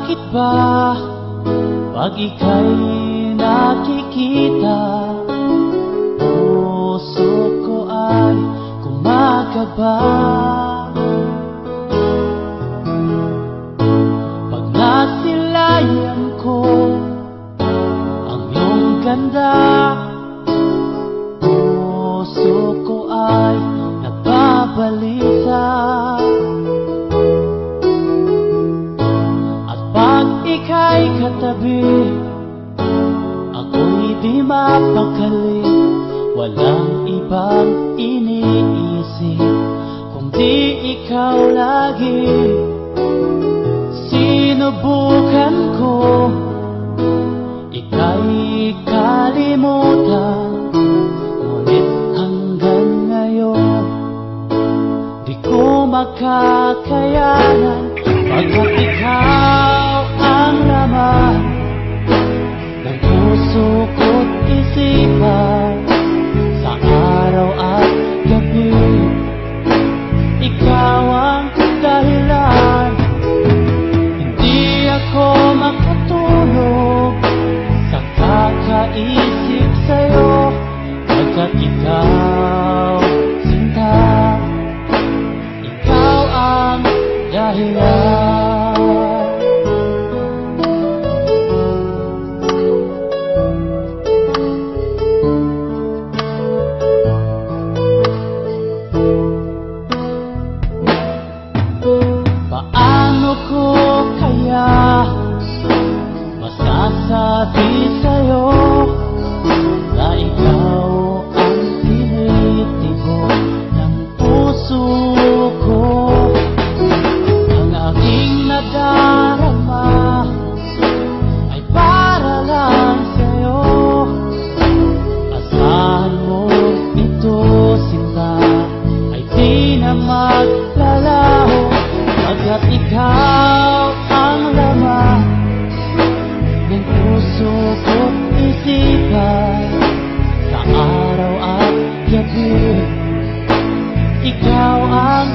Bakit ba pag ika'y nakikita, puso ko ay kumakaba? Pag nasilayan ko ang iyong ganda, puso ko ay nagbabalisa. Ika'y katabi, ako'y di mapakali. Walang ibang iniisip kundi ikaw lagi. Sinubukan ko ika'y kalimutan, ngunit hanggang ngayon di ko makakayanan. Pagkat ikaw ang laman ng puso ko't isipan, sa araw at gabi ikaw ang dahilan. Hindi ako makatulog sa kakaisip sa'yo, pagkat ikaw, sinta, ikaw ang dahilan. Paano ko kaya masasabi sa'yo na ikaw ang tinitibok ng puso ko? Ang aking nadarama ay para lang sa'yo. Asahan mo ito, sinta, ay di na maglalaho, pagkat ikaw ang laman ng puso ko't isipan, sa araw at gabi ikaw ang